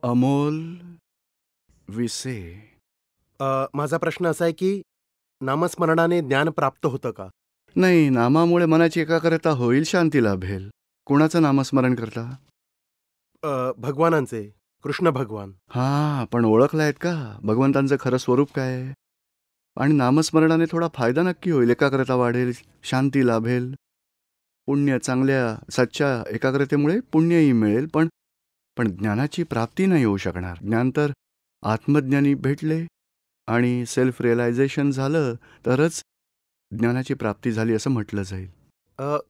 Amol vice. माझा प्रश्न असा आहे की नामस्मरणाने ज्ञान प्राप्त होतं का? नाही, नामामुळे मनाची एकाग्रता होईल, शांती लाभेल. कुणाचं नामस्मरण करता? भगवानांचे, कृष्ण भगवान. हां, पण ओळखलायत का भगवंतांचं खरं स्वरूप काय आहे? आणि नामस्मरणाने थोडा फायदा नक्की होईल. एकाग्रता वाढेल, शांती लाभेल, पुण्य, चांगल्या सच्च्या एकाग्रतेमुळे पुण्यही मिळेल. पण पण ज्ञानाची प्राप्ती नाही होऊ शकणार. ज्ञान तर आत्मज्ञानी भेटले आणि सेल्फ रिअलायझेशन झालं तरच ज्ञानाची प्राप्ती झाली असं म्हटलं जाईल.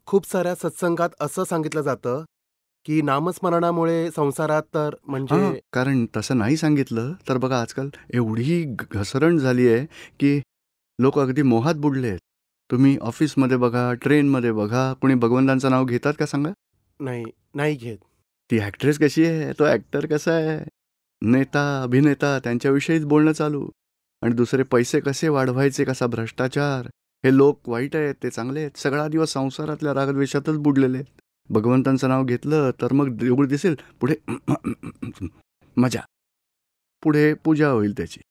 खूप साऱ्या सत्संगात असं सांगितलं जातं की नामस्मरणामुळे संसारात तर हां, म्हणजे कारण तसं नाही सांगितलं तर बघा आजकाल एवढी घसरण झाली आहे की लोक अगदी मोहात बुडलेत. तुम्ही ऑफिसमध्ये बघा, ट्रेनमध्ये बघा, कुणी भगवंतांचं नाव घेतात का सांगा? नाही, नाही घेत. ती ॲक्ट्रेस कशी आहे, तो ॲक्टर कसा आहे, नेता, अभिनेता त्यांच्याविषयीच बोलणं चालू. आणि दुसरे पैसे कसे वाढवायचे, कसा भ्रष्टाचार, हे लोक वाईट आहेत, ते चांगले आहेत. सगळा दिवस संसारातल्या रागद्वेषातच बुडलेले आहेत. भगवंतांचं नाव घेतलं तर मग देऊळ दिसेल, पुढे मजा, पुढे पूजा होईल त्याची.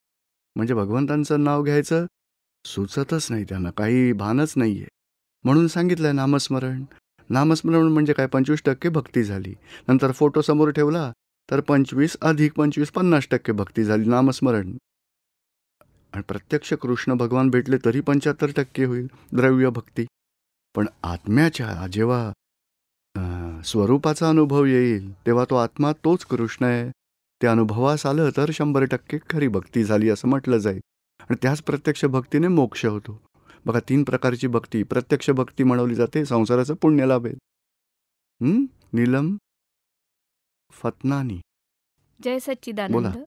म्हणजे भगवंतांचं नाव घ्यायचं सुचतच नाही त्यांना, काही भानच नाही आहे. म्हणून सांगितलंय नामस्मरण. नामस्मरण म्हणजे काय, 25% भक्ती झाली. नंतर फोटो समोर ठेवला तर 25 अधिक 25 50% भक्ती झाली, नामस्मरण. आणि प्रत्यक्ष कृष्ण भगवान भेटले तरी 75% होईल द्रव्य भक्ती. पण आत्म्याच्या जेव्हा स्वरूपाचा अनुभव येईल तेव्हा तो आत्मा तोच कृष्ण आहे, ते अनुभवास आलं तर 100% खरी भक्ती झाली असं म्हटलं जाईल. आणि त्याच प्रत्यक्ष भक्तीने मोक्ष होतो. बघा, 3 प्रकारची भक्ती. प्रत्यक्ष भक्ती म्हणवली जाते, संसाराचं पुण्य लाभेल. नीलम फतनानी, जय बोला. सच्चिदानंद.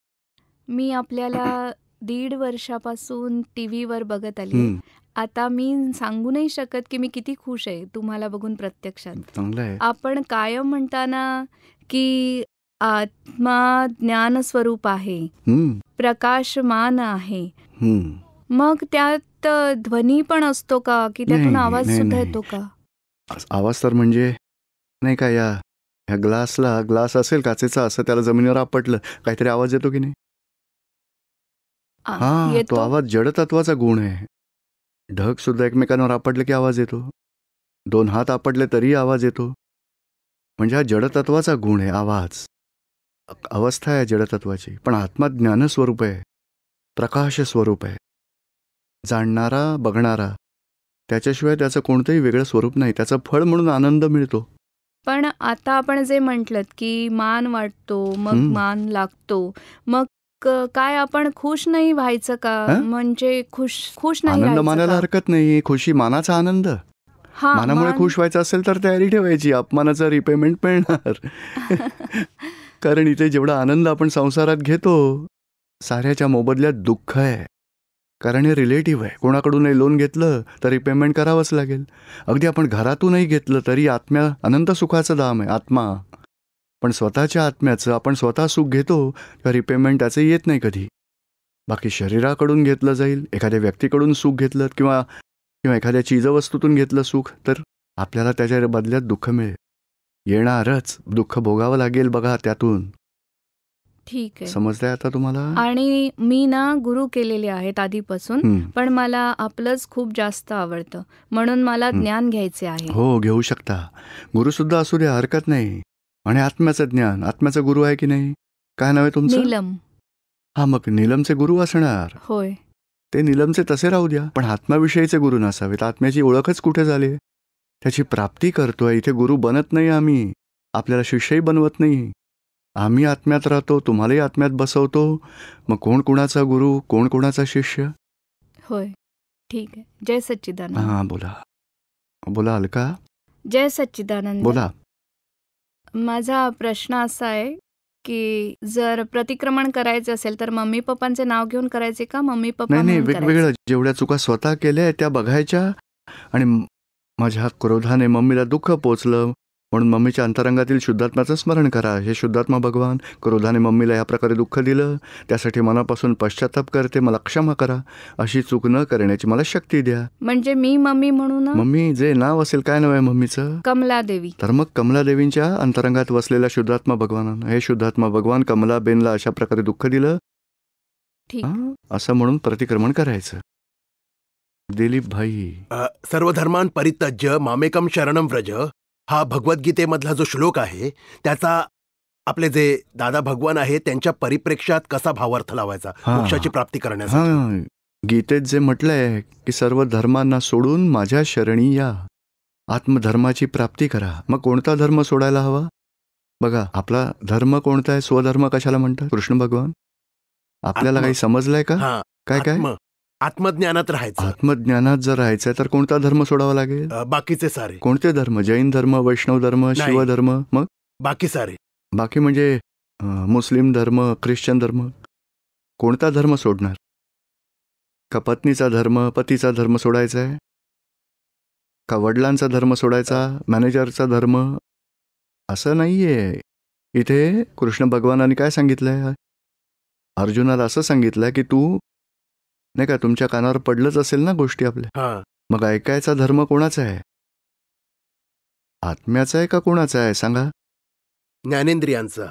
मी आपल्याला 1.5 वर्षापासून टीव्हीवर बघत आली. हं, आता मी सांगू नाही शकत की मी किती खुश आहे तुम्हाला बघून प्रत्यक्षात. चांगलं आहे. आपण कायम म्हणताना की आत्मा ज्ञान स्वरूप आहे, हं, प्रकाशमान आहे. हं. मग त्यात ध्वनी पण असतो का, की त्यातून नाही, आवाज नाही, सुद्धा नाही. येतो का? आवाज तर म्हणजे नाही का, ह्या ग्लासला, ग्लास असेल काचेचा, असं त्याला जमिनीवर आपटलं काहीतरी आवाज येतो की नाही? हां, तो येतो. आवाज जडतत्वाचा गुण आहे. ढग सुद्धा एकमेकांवर आपटले की आवाज येतो. 2 हात आपटले तरी आवाज येतो. म्हणजे हा जडतत्वाचा गुण आहे आवाज. अवस्था आहे जडतत्वाची. पण आत्मा ज्ञानस्वरूप आहे, प्रकाश स्वरूप आहे. जाणणारा, बघणारा, त्याच्याशिवाय त्याचं कोणतंही वेगळं स्वरूप नाही. त्याचं फळ म्हणून आनंद मिळतो. पण आता आपण जे म्हटलं की मान वाटतो, मग हं. मान लागतो, मग काय आपण खुश नाही व्हायचं का? हं? म्हणजे खुश नाही आनंद राहायचं मानायला का? हरकत नाही. खुशी मानाचा आनंद. हां, मानामुळे मान. खुश व्हायचं असेल तर तयारी ठेवायची, अपमानाचं रिपेमेंट मिळणार. कारण इथे जेवढा आनंद आपण संसारात घेतो, साऱ्याच्या मोबदल्यात दुःख आहे. कारण हे रिलेटिव्ह आहे. कोणाकडूनही लोन घेतलं तरी पेमेंट करावंच लागेल. अगदी आपण घरातूनही घेतलं तरी आत्म्या अनंत सुखाचं धाम आहे आत्मा. पण स्वतःच्या आत्म्याचं आपण स्वतः सुख घेतो तर रिपेमेंट त्याचं येत नाही कधी. बाकी शरीराकडून घेतलं जाईल, एखाद्या व्यक्तीकडून सुख घेतलं किंवा एखाद्या चीजवस्तूतून घेतलं सुख तर आपल्याला त्याच्या बदल्यात दुःख मिळेल. येणारच दुःख भोगावं लागेल बघा त्यातून. ठीक आहे. समजतंय आता तुम्हाला? आणि मी ना गुरु केलेले आहेत आधीपासून, हं. पण मला आपलंच खूप जास्त आवडतं. म्हणून मला हं. ज्ञान घ्यायचे आहे. हो, घेऊ शकता. गुरुसुद्धा असू द्या, हरकत नाही. आणि आत्म्याचं ज्ञान, आत्म्याचा गुरु आहे की नाही? काय नाव आहे तुमचं? नीलम. हां, मग नीलमचे गुरु असणार. होय. ते नीलमचे तसे राहू द्या, पण आत्म्याविषयीचे गुरु नसावेत. आत्म्याची ओळखच कुठे झाली? त्याची प्राप्ती करतोय. इथे गुरु बनत नाही आम्ही, आपल्याला शिष्यही बनवत नाही. आम्ही आत्म्यात राहतो, तुम्हालाही आत्म्यात बसवतो. मग कोण कुणाचा गुरु, कोण कुणाचा शिष्य? होय. ठीक आहे. जय सच्चिदानंद. हां, बोला. बोला अलका, जय सच्चिदानंद. बोला. माझा प्रश्न असा आहे की जर प्रतिक्रमण करायचं असेल तर मम्मी पप्पांचे नाव घेऊन करायचे का मम्मी पप्पा नाही, म्हणून वेगवेगळं. करायचे? जेवढ्या चुका स्वतः केल्या त्या बघायच्या आणि माझ्या क्रोधाने मम्मीला दुःख पोचलं, म्हणून मम्मीच्या अंतरंगातील शुद्धात्म्याचं स्मरण करा. हे शुद्धात्मा भगवान, क्रोधाने मम्मीला या प्रकारे दुःख दिलं, त्यासाठी मनापासून पश्चाताप करते, मला क्षमा करा, अशी चूक न करण्याची मला शक्ती द्या. म्हणजे मी मम्मी म्हणू ना? मम्मी जे नाव असेल, काय नाव आहे मम्मीचं? कमलादेवी. तर मग कमलादेवींच्या अंतरंगात वसलेल्या शुद्धात्मा भगवानानं, हे शुद्धात्मा भगवान कमलाबेनला अशा प्रकारे दुःख दिलं, ठीक. असं म्हणून प्रतिक्रमण करायचं. दिलीप भाई, सर्व धर्मान परित्यज्य मामेकम शरणम व्रज हा भगवद्गीतेमधला जो श्लोक आहे त्याचा आपले जे दादा भगवान आहे त्यांच्या परिप्रेक्ष्यात कसा भावार्थ लावायचा मोक्षाची प्राप्ती करण्यासाठी. गीतेत जे म्हटलंय की सर्व धर्मांना सोडून माझ्या शरणी या, आत्मधर्माची प्राप्ती करा. मग कोणता धर्म सोडायला हवा? बघा, आपला धर्म कोणता आहे? स्वधर्म कशाला म्हणतात? कृष्ण भगवान आपल्याला काही समजलंय का? काय काय? आत्मज्ञानात राहायचं. आत्मज्ञानात जर राहायचंय तर कोणता धर्म सोडावा लागेल? बाकीचे सारे. कोणते धर्म? जैन धर्म, वैष्णव धर्म, शिव धर्म, मग बाकी सारे. बाकी म्हणजे मुस्लिम धर्म, ख्रिश्चन धर्म. कोणता धर्म सोडणार? का पत्नीचा धर्म, पतीचा धर्म सोडायचा आहे? का वडिलांचा धर्म सोडायचा, मॅनेजरचा धर्म? असं नाहीये. इथे कृष्ण भगवानाने काय सांगितलंय? अर्जुनाला असं सांगितलंय की तू नाही का, तुमच्या कानावर पडलंच असेल ना गोष्टी आपल्या, मग ऐकायचा धर्म कोणाचा आहे? आत्म्याचा आहे का कोणाचा आहे सांगा? ज्ञानेंद्रियांचा.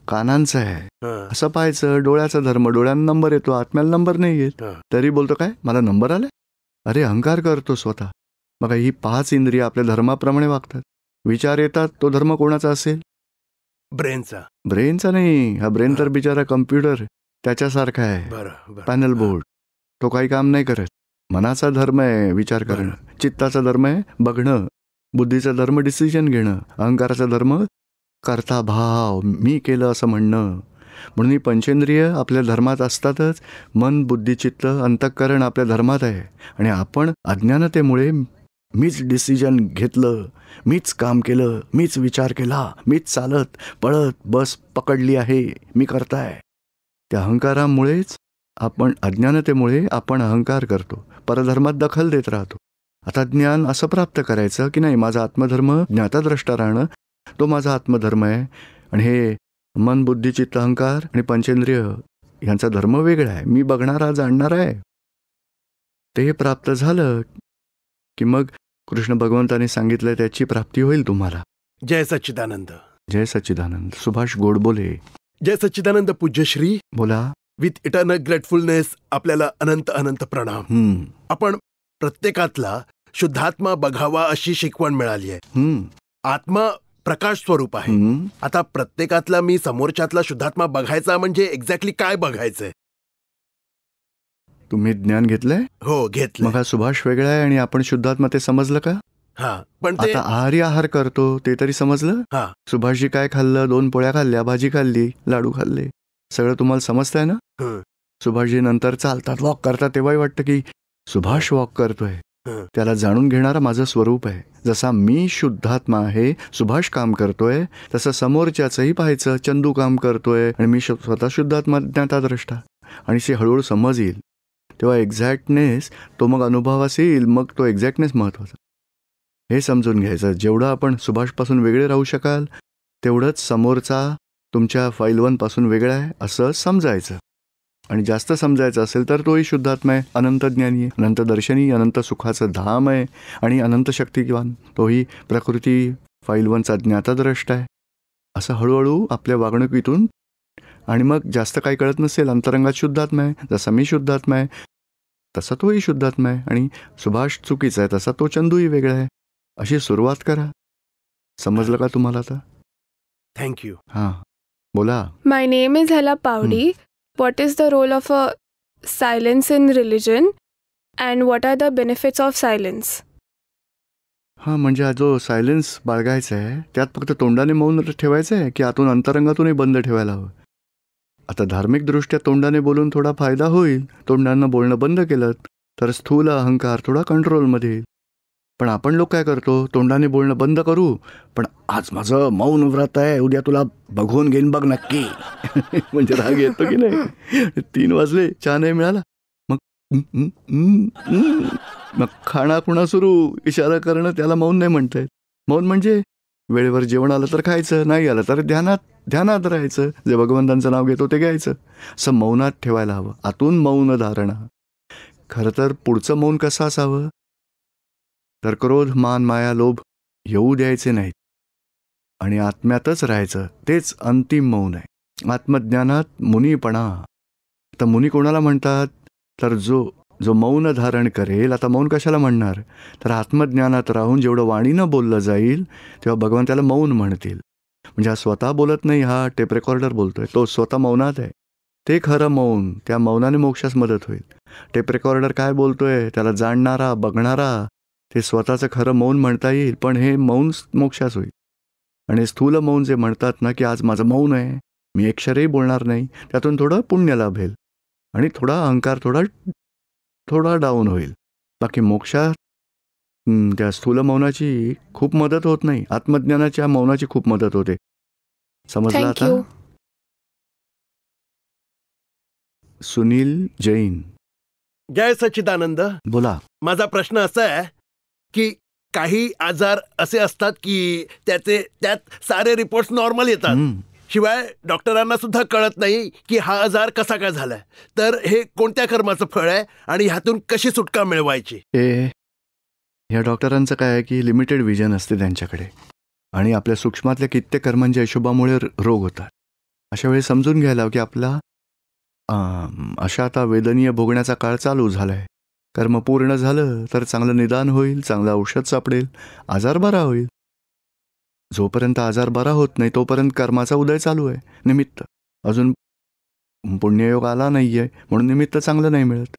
कानांचा आहे. असं पाहायचं. डोळ्याचा धर्म, डोळ्यांना नंबर येतो, आत्म्याला नंबर नाही येत, तरी बोलतो काय मला नंबर आलाय? अरे अहंकार करतो स्वतः. बघा, ही 5 इंद्रिय आपल्या धर्माप्रमाणे वागतात. विचार येतात, तो धर्म कोणाचा असेल? ब्रेनचा. ब्रेनचा नाही. हा ब्रेन तर बिचारा कम्प्युटर त्याच्यासारखा आहे, पॅनल बोर्ड. तो काही काम नाही करत. मनाचा धर्म आहे विचार करणं, चित्ताचा धर्म आहे बघणं, बुद्धीचा धर्म डिसिजन घेणं, अहंकाराचा धर्म कर्ता भाव, मी केलं असं म्हणणं. म्हणून ही पंचेंद्रिय आपल्या धर्मात असतातच. मन, बुद्धी, चित्त, अंतःकरण आपल्या धर्मात आहे. आणि आपण अज्ञानतेमुळे मीच डिसिजन घेतलं, मीच काम केलं, मीच विचार केला, मीच चालत पळत बस पकडली आहे, मी करताय. त्या अहंकारामुळेच आपण, अज्ञानतेमुळे आपण अहंकार करतो, परधर्मात दखल देत राहतो. आता ज्ञान असं प्राप्त करायचं की नाही, माझा आत्मधर्म ज्ञाताद्रष्टा राहणं, तो माझा आत्मधर्म आहे. आणि हे मन, बुद्धी, चित्त, अहंकार आणि पंचेंद्रिय यांचा धर्म वेगळा आहे. मी बघणारा, जाणणारा आहे. ते प्राप्त झालं की मग कृष्ण भगवंतांनी सांगितलं त्याची प्राप्ती होईल तुम्हाला. जय सच्चिदानंद. जय सच्चिदानंद. सुभाष गोडबोले. जय सच्चिदानंद. पूज्यश्री. बोला. विथ इटर्नल ग्रेटफुलनेस आपल्याला अनंत अनंत प्रणाम. आपण प्रत्येकातला शुद्धात्मा बघावा अशी शिकवण मिळाली आहे. आत्मा प्रकाश स्वरूप आहे. आता प्रत्येकातला मी समोरच्यातला शुद्धात्मा बघायचा म्हणजे एक्झॅक्टली काय बघायचंय? तुम्ही ज्ञान घेतलंय? हो, घेतलं. मग हा सुभाष वेगळा आहे आणि आपण शुद्धात्मा, ते समजलं का? पण आता आहारी आहार करतो ते तरी समजलं? सुभाषजी काय खाल्लं? 2 पोळ्या खाल्ल्या, भाजी खाल्ली, लाडू खाल्ले, सगळं तुम्हाला समजतंय ना? सुभाषजी नंतर चालतात, वॉक करतात, तेव्हाही वाटतं की सुभाष वॉक करतोय. त्याला जाणून घेणारा माझं स्वरूप आहे. जसा मी शुद्धात्मा आहे, सुभाष काम करतोय, तसं समोरच्याचंही पाहायचं, चंदू काम करतोय आणि मी स्वतः शुद्धात्मा, ज्ञाताद्रष्टा. आणि ते हळूहळू समज येईल, तेव्हा एक्झॅक्टनेस तो मग अनुभवास येईल. मग तो एक्झॅक्टनेस महत्वाचा. हे समजून घ्यायचं, जेवढं आपण सुभाषपासून वेगळे राहू शकाल तेवढंच समोरचा तुमच्या फाईल 1 पासून वेगळा आहे असं समजायचं. आणि जास्त समजायचं असेल तर तोही शुद्धात्मा आहे, अनंत ज्ञानी आहे, अनंत दर्शनी, अनंत सुखाचं धाम आहे आणि अनंत शक्तिवान. तोही प्रकृती फाईल 1चा ज्ञाताद्रष्टा आहे. असं हळूहळू आपल्या वागणुकीतून. आणि मग जास्त काही कळत नसेल, अंतरंगात शुद्धात्मा आहे, जसा मी शुद्धात्मा आहे तसा तोही शुद्धात्मा आहे. आणि सुभाष चुकीचा आहे तसा तो चंदूही वेगळा आहे. अशी सुरुवात करा. समजलं का तुम्हाला आता? थँक्यू. बोला. माय नेम इज हला पावडी. What is the role of a silence in religion and what are the benefits of silence? म्हणजे जो सायलेन्स बाळगायचा आहे त्यात फक्त तोंडाने मौन ठेवायचं आहे की आतून अंतरंगातूनही बंद ठेवायला हवं? आता धार्मिक दृष्ट्या तोंडाने बोलून थोडा फायदा होईल. तोंडानं बोलणं बंद केलं तर स्थूल अहंकार थोडा कंट्रोलमध्ये येईल. पण आपण लोक काय करतो, तोंडाने बोलणं बंद करू, पण आज माझं मौन व्रत आहे, उद्या तुला बघून घेईन बघ नक्की. म्हणजे राग येतो की नाही? 3 वाजले, चहा नाही मिळाला, मग खाणा खुणा सुरू, इशारा करणं, त्याला मौन नाही म्हणतायत. मौन म्हणजे वेळेवर जेवण आलं तर खायचं, नाही आलं तर ध्यानात राहायचं, जे भगवंतांचं नाव घेतो ते घ्यायचं. असं मौनात ठेवायला हवं. आतून मौन धारणा. खरं तर पुढचं मौन कसं असावं, तर क्रोध, मान, माया, लोभ येऊ द्यायचे नाहीत आणि आत्म्यातच राहायचं. तेच अंतिम मौन आहे. आत्मज्ञानात मुनीपणा. आता मुनी कोणाला म्हणतात, तर जो मौन धारण करेल. आता मौन कशाला म्हणणार, तर आत्मज्ञानात राहून जेवढं वाणीनं बोललं जाईल तेव्हा भगवान त्याला मौन म्हणतील. म्हणजे हा स्वतः बोलत नाही, हा टेप रेकॉर्डर बोलतोय, तो स्वतः मौनात आहे. ते खरं मौन. त्या मौनाने मोक्षास मदत होईल. टेप रेकॉर्डर काय बोलतोय त्याला जाणणारा, बघणारा, ते स्वतःचं खरं मौन म्हणता येईल, पण हे मौन मोक्षास होईल. आणि स्थूल मौन जे म्हणतात ना, की आज माझं मौन आहे, मी एक अक्षरही बोलणार नाही, त्यातून थोडं पुण्य लाभेल आणि थोडा अहंकार थोडा डाऊन होईल. बाकी मोक्षात त्या स्थूल मौनाची खूप मदत होत नाही, आत्मज्ञानाच्या मौनाची खूप मदत होते. समजलं आता? सुनील जैन. जय सच्चिदानंद. बोला. माझा प्रश्न असा आहे की काही आजार असे असतात की त्यात सारे रिपोर्ट्स नॉर्मल येतात, शिवाय डॉक्टरांना सुद्धा कळत नाही की हा आजार कसा काय झालाय. तर हे कोणत्या कर्माचं फळ आहे आणि ह्यातून कशी सुटका मिळवायची? ह्या डॉक्टरांचं काय आहे की लिमिटेड विजन असते त्यांच्याकडे आणि आपल्या सूक्ष्मातल्या कित्येक कर्मांच्या अशुभामुळे रोग होतात. अशा वेळी समजून घ्यायला हवं की आपला अशा आता वेदनीय भोगण्याचा काळ चालू झालाय. कर्म पूर्ण झालं तर चांगलं निदान होईल, चांगलं औषध सापडेल, आजार बरा होईल. जोपर्यंत आजार बरा होत नाही तोपर्यंत कर्माचा उदय चालू आहे. निमित्त अजून पुण्ययोग आला नाहीये म्हणून निमित्त चांगलं नाही मिळत.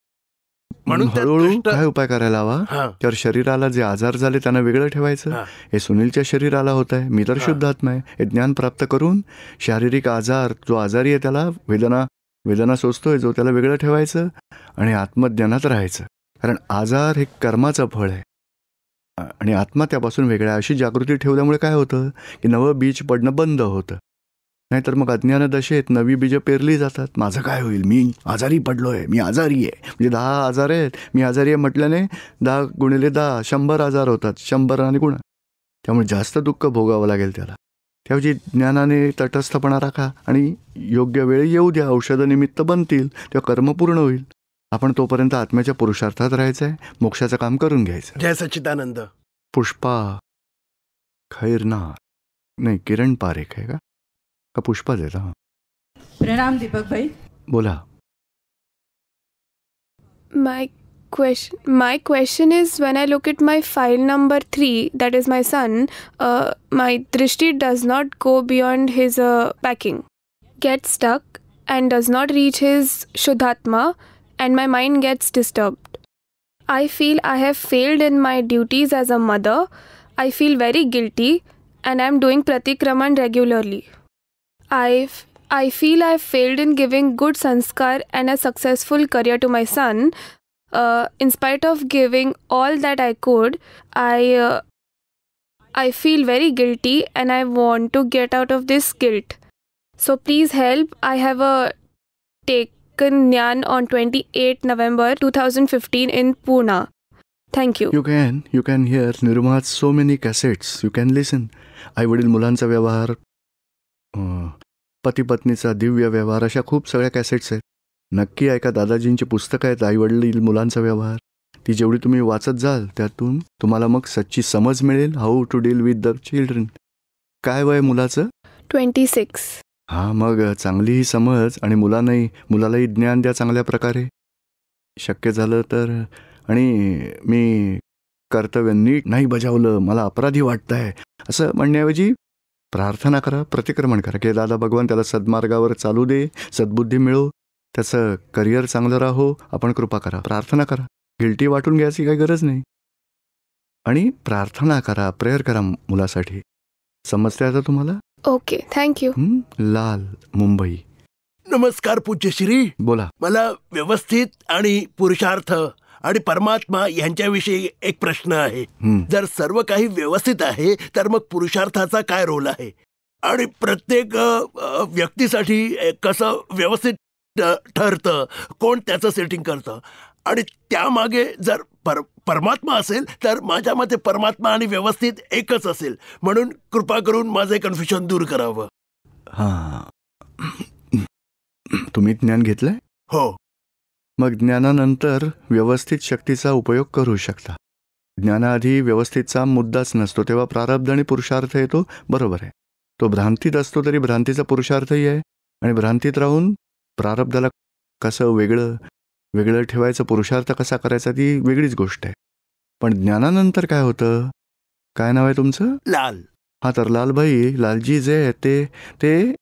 म्हणून हळूहळू काय उपाय करायला हवा, तर शरीराला जे आजार झाले त्यांना वेगळं ठेवायचं. हे सुनीलच्या शरीराला होत आहे, मी तर शुद्धात्मा आहे. हे ज्ञान प्राप्त करून शारीरिक आजार, जो आजारी आहे त्याला वेदना सोचतोय जो, त्याला वेगळं ठेवायचं आणि आत्मज्ञानात राहायचं. कारण आजार हे कर्माचं फळ आहे आणि आत्मा त्यापासून वेगळा आहे. अशी जागृती ठेवल्यामुळे काय होतं की नवं बीज पडणं बंद होतं. नाहीतर मग अज्ञान दशेत नवी बीजं पेरली जातात. माझं काय होईल, मी आजारी पडलोय, मी आजारी आहे, म्हणजे 10 आजार आहेत, मी आजारी आहे म्हटल्याने 10 गुणिले 10 100 आजार होतात. 100 आणि गुण, त्यामुळे जास्त दुःख भोगावं लागेल त्याला. त्याऐवजी ज्ञानाने तटस्थपणा राखा आणि योग्य वेळ येऊ द्या, औषधं निमित्त बनतील, तेव्हा कर्म पूर्ण होईल. आपण तोपर्यंत आत्म्याच्या पुरुषार्थात राहायचं आहे, मोक्षाचं काम करून घ्यायचं. जय सच्चिदानंद. पुष्पा खैरनार, नाही किरण पारेख आहे का पुष्पा देता? प्रणाम दीपक भाई. बोला. My question is, when I look at my file number 3, that is my son, my drishti does not go beyond his packing, gets stuck and does not reach his Shuddhatma, and my mind gets disturbed. I feel I have failed in my duties as a mother. I feel very guilty and I am doing pratikraman regularly. I feel I have failed in giving good sanskar and a successful career to my son. In spite of giving all that I could, I feel very guilty and I want to get out of this guilt. So please help. I have taken Jnana on 28 November 2015 in Pune. Thank you. You can hear Niruma's so many cassettes. You can listen. आई वडील मुलांचा व्यवहार, पती पत्नीचा दिव्य व्यवहार, अशा खूप सगळ्या cassettes आहेत. नक्की ऐका. दादाजींची पुस्तकं आहेत आई वडील मुलांचा व्यवहार. ती जेवढी तुम्ही वाचत जाल त्यातून तुम्हाला मग सच्ची समज मिळेल. How to deal with the children. काय वय मुलाचं? 26. हां, मग चांगलीही समज आणि मुलालाही ज्ञान द्या चांगल्या प्रकारे शक्य झालं तर. आणि मी कर्तव्य नीट नाही बजावलं, मला अपराधी वाटतंय असं म्हणण्याऐवजी प्रार्थना करा, प्रतिक्रमण करा की दादा भगवान त्याला सद्मार्गावर चालू दे, सद्बुद्धी मिळो, त्याचं करिअर चांगलं राहो, आपण कृपा करा. प्रार्थना करा. गिल्टी वाटून घ्यायची काही गरज नाही. आणि प्रार्थना करा, प्रेयर करा मुलासाठी. समजते आता तुम्हाला? Okay, thank you. लाल, मुंबई. नमस्कार पूज्यश्री. बोला. मला व्यवस्थित आणि पुरुषार्थ आणि परमात्मा यांच्याविषयी एक प्रश्न आहे. जर सर्व काही व्यवस्थित आहे तर मग पुरुषार्थाचा काय रोल आहे आणि प्रत्येक व्यक्तीसाठी कसं व्यवस्थित ठरतं, कोण त्याचं सेटिंग करतं आणि त्यामागे जर परमात्मा असेल तर माझ्या मते परमात्मा आणि व्यवस्थित एकच असेल. म्हणून कृपा करून माझे कन्फ्युजन दूर करावं. हा, तुम्ही ज्ञान घेतलंय? हो. मग ज्ञानानंतर व्यवस्थित शक्तीचा उपयोग करू शकता. ज्ञानाआधी व्यवस्थितचा मुद्दाच नसतो, तेव्हा प्रारब्ध आणि पुरुषार्थ येतो. बरोबर आहे. तो भ्रांतीत असतो तरी भ्रांतीचा पुरुषार्थही आहे, आणि भ्रांतीत राहून प्रारब्धाला कसं वेगळं ठेवायचं, पुरुषार्थ कसा करायचा, ती वेगळीच गोष्ट आहे. पण ज्ञानानंतर काय होतं? काय नाव आहे तुमचं? लाल. हा, तर लालभाई, लालजी जे आहेत ते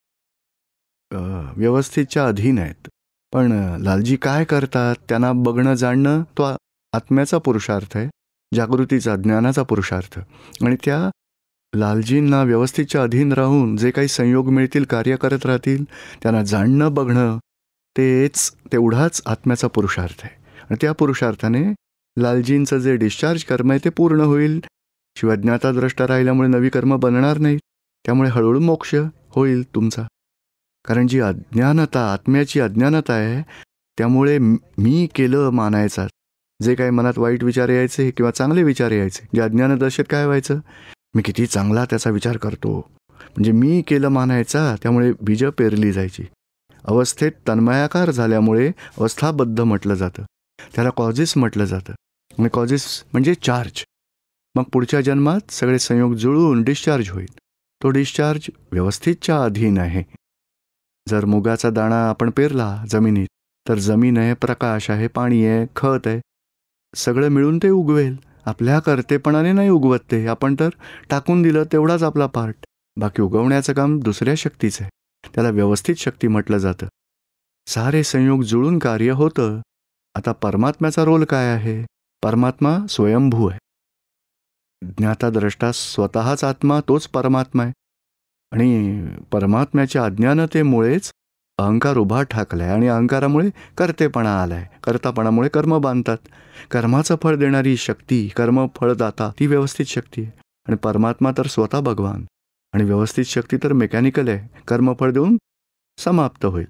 व्यवस्थितच्या अधीन आहेत. पण लालजी काय करतात? त्यांना बघणं, जाणणं, तो आत्म्याचा पुरुषार्थ आहे, जागृतीचा, ज्ञानाचा पुरुषार्थ. आणि त्या लालजींना व्यवस्थितच्या अधीन राहून जे काही संयोग मिळतील, कार्य करत राहतील, त्यांना जाणणं, बघणं, तेवढाच आत्म्याचा पुरुषार्थ आहे. आणि त्या पुरुषार्थाने लालजींचं जे डिस्चार्ज कर्म आहे ते पूर्ण होईल. शिवाय ज्ञाताद्रष्टा राहिल्यामुळे नवी कर्म बनणार नाहीत. त्यामुळे हळूहळू मोक्ष होईल तुमचा. कारण जी अज्ञानता, आत्म्याची अज्ञानता आहे, त्यामुळे मी केलं मानायचा. जे काही मनात वाईट विचार यायचे किंवा चांगले विचार यायचे, जे अज्ञानदशेत काय व्हायचं? मी किती चांगला त्याचा विचार करतो, म्हणजे मी केलं मानायचा. त्यामुळे बीजं पेरली जायची. अवस्थेत तन्मयाकार झाल्यामुळे अवस्थाबद्ध म्हटलं जातं, त्याला कॉजेस म्हटलं जातं. आणि कॉजेस म्हणजे चार्ज. मग पुढच्या जन्मात सगळे संयोग जुळून डिस्चार्ज होईल. तो डिस्चार्ज व्यवस्थितच्या अधीन आहे. जर मुगाचा दाणा आपण पेरला जमिनीत, तर जमीन आहे, प्रकाश आहे, पाणी आहे, खत आहे, सगळं मिळून ते उगवेल. आपल्या कर्तेपणाने नाही उगवत ते, आपण तर टाकून दिलं तेवढाच आपला पार्ट. बाकी उगवण्याचं काम दुसऱ्या शक्तीचं आहे, त्याला व्यवस्थित शक्ती म्हटलं जातं. सारे संयोग जुळून कार्य होतं. आता परमात्म्याचा रोल काय आहे? परमात्मा स्वयंभू आहे. ज्ञाताद्रष्टा स्वतःच आत्मा, तोच परमात्मा आहे. आणि परमात्म्याच्या अज्ञानतेमुळेच अहंकार उभा ठाकलाय, आणि अहंकारामुळे कर्तेपणा आलाय. कर्तापणामुळे कर्म बांधतात. कर्माचं फळ देणारी शक्ती, कर्मफळदाता, ती व्यवस्थित शक्ती आहे. आणि परमात्मा तर स्वतः भगवान, आणि व्यवस्थित शक्ती तर मेकॅनिकल आहे, कर्मफळ देऊन समाप्त होईल.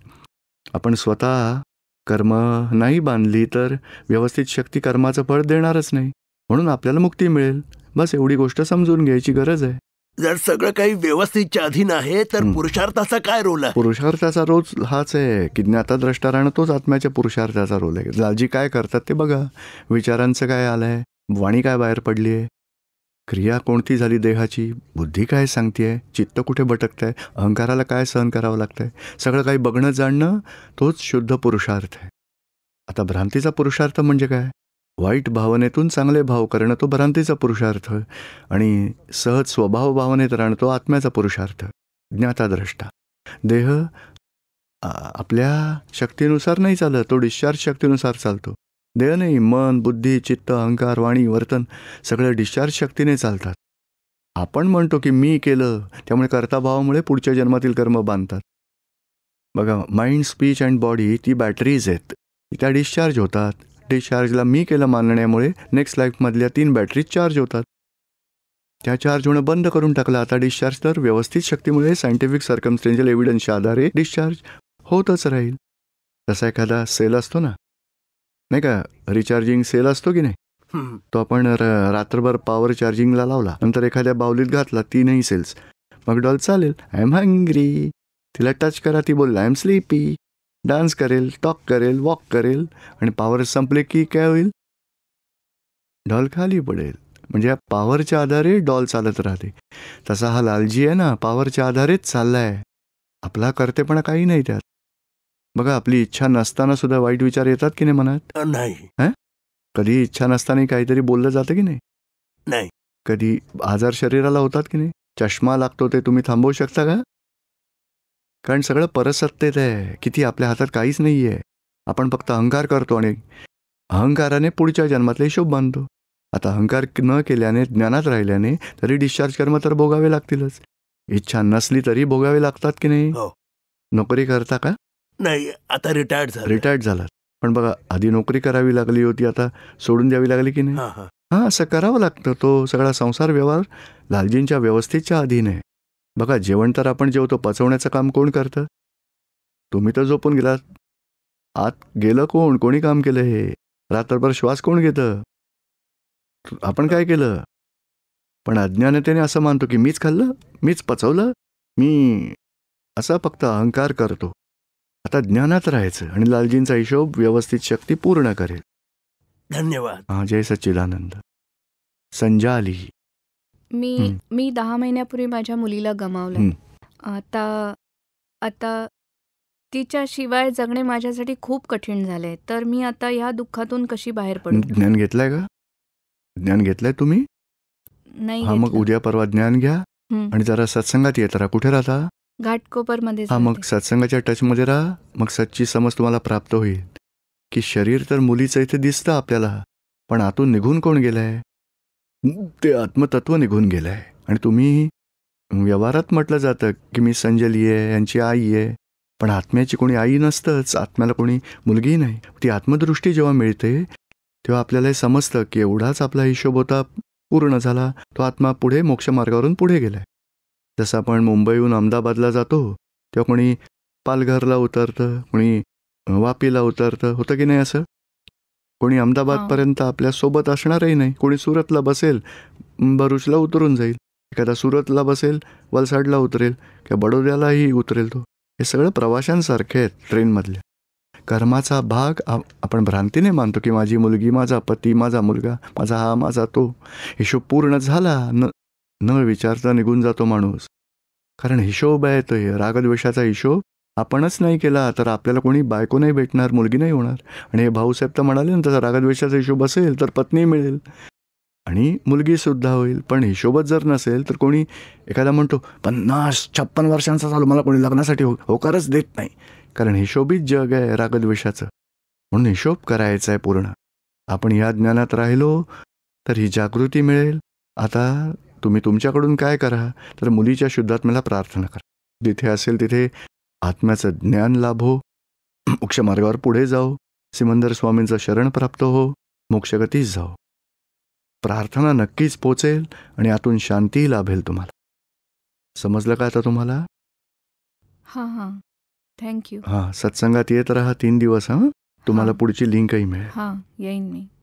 आपण स्वतः कर्म नाही बांधली तर व्यवस्थित शक्ती कर्माचं फळ देणारच नाही. म्हणून आपल्याला मुक्ती मिळेल. बस एवढी गोष्ट समजून घ्यायची गरज आहे. जर सगळं काही व्यवस्थितच्या अधीन आहे तर पुरुषार्थाचा काय रोल आहे? पुरुषार्थाचा रोल हाच आहे की ज्ञाताद्रष्टा राहणं, तोच आत्म्याच्या पुरुषार्थाचा रोल आहे. लालजी काय करतात ते बघा. विचारांचं काय आलंय, वाणी काय बाहेर पडली आहे, क्रिया कोणती झाली देहाची, बुद्धी काय सांगतेय, चित्त कुठे भटकतंय, अहंकाराला काय सहन करावं लागतंय, सगळं काही बघणं, जाणणं, तोच शुद्ध पुरुषार्थ आहे. आता भ्रांतीचा पुरुषार्थ म्हणजे काय? वाईट भावनेतून चांगले भाव करणं, तो भ्रांतीचा पुरुषार्थ. आणि सहज स्वभाव भावनेत राहणं, तो आत्म्याचा पुरुषार्थ. ज्ञाताद्रष्टा देह आपल्या शक्तीनुसार नाही चालत, तो डिस्चार्ज शक्तीनुसार चालतो. देह नाही, मन, बुद्धी, चित्त, अहंकार, वाणी, वर्तन सगळं डिस्चार्ज शक्तीने चालतात. आपण म्हणतो की मी केलं, त्यामुळे कर्ताभावामुळे पुढच्या जन्मातील कर्म बांधतात. बघा, माइंड, स्पीच अँड बॉडी, ती बॅटरीज आहेत, त्या डिस्चार्ज होतात. डिस्चार्जला मी केलं मानण्यामुळे नेक्स्ट लाईफमधल्या 3 बॅटरीज चार्ज होतात. त्या चार्ज होणं बंद करून टाकलं. आता डिस्चार्ज तर व्यवस्थित शक्तीमुळे सायंटिफिक सर्कमस्टेन्शियल एव्हिडन्सच्या आधारे डिस्चार्ज होतच राहील. तसा एखादा सेल असतो ना, नाही का, रिचार्जिंग सेल असतो की नाही, तो आपण रात्रभर पॉवर चार्जिंगला लावला, नंतर एखाद्या बावलीत घातला 3ही सेल्स, मग डॉल चालेल. आय एम हंग्री, तिला टच करा, ती बोल आय एम स्लीपी, डान्स करेल, टॉक करेल, वॉक करेल, आणि पॉवर संपले की काय होईल? डॉल खाली पडेल. म्हणजे या पॉवरच्या आधारे डॉल चालत राहते. तसा हा लालजी आहे ना, पॉवरच्या आधारेच चाललाय. आपला कर्तेपणा काही नाही त्यात. बघा, आपली इच्छा नसताना सुद्धा वाईट विचार येतात की नाही मनात? नाही. कधी इच्छा नसताना काहीतरी बोललं जातं की नाही? नाही. कधी आजार शरीराला होतात की नाही? चष्मा लागतो, ते तुम्ही थांबवू शकता का? कारण सगळं परसत्तेत आहे. किती आपल्या हातात काहीच नाही आहे. आपण फक्त अहंकार करतो आणि अहंकाराने पुढच्या जन्मातले हिशोब बांधतो. आता अहंकार न केल्याने, ज्ञानात राहिल्याने तरी डिस्चार्ज कर्म तर भोगावे लागतीलच. इच्छा नसली तरी भोगावे लागतात की नाही? नोकरी करता का? नाही, आता रिटायर्ड झालात. पण बघा, आधी नोकरी करावी लागली होती, आता सोडून द्यावी लागली की नाही? हां, असं करावं लागतं. तो सगळा संसार व्यवहार लालजींच्या व्यवस्थेच्या अधीन आहे. बघा, जेवण तर आपण जेवतो, पचवण्याचं काम कोण करतं? तुम्ही तर झोपून गेलात. आत गेलं कोण? कोणी काम केलं हे? रात्रभर श्वास कोण घेतं? आपण काय केलं? पण अज्ञानतेने असं मानतो की मीच खाल्लं, मीच पचवलं, मी असा फक्त अहंकार करतो. आता ज्ञानात राहायचं आणि लालजींचा हिशोब व्यवस्थित शक्ती पूर्ण करेल. धन्यवाद. हा, जय सच्चिदानंद. संजाली. मी 10 महिन्यापूर्वी माझ्या मुलीला गमावलं. आता तिच्याशिवाय जगणे माझ्यासाठी खूप कठीण झाले. तर मी आता ह्या दुःखातून कशी बाहेर पडू? ज्ञान घेतलंय का? ज्ञान घेतलंय तुम्ही? नाही हा, मग घेतलं. उद्या परवा ज्ञान घ्या आणि जरा सत्संगात येत राहा. कुठे राहता? घाटकोपरमध्ये हा, मग सत्संगाच्या टचमध्ये राहा. मग सच्ची समज तुम्हाला प्राप्त होईल की शरीर तर मुलीचं इथे दिसतं आपल्याला, पण आतून निघून कोण गेलंय? ते आत्मतत्व निघून गेलंय. आणि तुम्ही व्यवहारात म्हटलं जातं की मी संजली आहे, यांची आई आहे, पण आत्म्याची कोणी आई नसतंच, आत्म्याला कोणी मुलगी नाही. ती आत्मदृष्टी जेव्हा मिळते तेव्हा आपल्याला हे समजतं की एवढाच आपला हिशोब होता, पूर्ण झाला. तो आत्मा पुढे मोक्षमार्गावरून पुढे गेलाय. जसं आपण मुंबईहून अहमदाबादला जातो तेव्हा कोणी पालघरला उतरतं, कोणी वापीला उतरतं, होतं की नाही असं? कोणी अहमदाबादपर्यंत आपल्यासोबत असणारही नाही. कोणी सुरतला बसेल, भरूचला उतरून जाईल. एखादा सुरतला बसेल, वलसाडला उतरेल किंवा बडोद्यालाही उतरेल. तो हे सगळं प्रवाशांसारखे आहेत ट्रेनमधल्या. कर्माचा भाग आपण भ्रांतीने मानतो की माझी मुलगी, माझा पती, माझा मुलगा, माझा हा, माझा तो. हिशोब पूर्ण झाला न विचारता निघून जातो माणूस. कारण हिशोब आहे तो, रागद्वेषाचा हिशोब आपणच नाही केला तर आपल्याला कोणी बायको नाही भेटणार, मुलगी नाही होणार. आणि हे भाऊसाहेब तर म्हणाले ना, तसा रागद्वेषाचा हिशोब असेल तर पत्नी मिळेल आणि मुलगी सुद्धा होईल. पण हिशोबच जर नसेल तर कोणी एखादा म्हणतो 50-56 वर्षांचा झालो, मला कोणी लग्नासाठी होकारच देत नाही. कारण हिशोबीच जग आहे रागद्वेषाचं. म्हणून हिशोब करायचा आहे पूर्ण. आपण या ज्ञानात राहिलो तर ही जागृती मिळेल. आता तुम्ही तुमच्याकडून काय करा, तर मुलीच्या शुद्धात्म्याला प्रार्थना करा. जिथे असेल तिथे आत्म्याचं ज्ञान लाभो, मोक्षमार्गावर पुढे जाओ, सिमंदर स्वामींचं शरण प्राप्त हो, मोक्षगतीच जाओ. प्रार्थना नक्कीच पोचेल आणि आतून शांतीही लाभेल तुम्हाला. समजलं का आता तुम्हाला? हां, थँक्यू. हां, सत्संगात येत राहा 3 दिवस. हां, तुम्हाला पुढची लिंकही मिळेल. हां, येईन मी.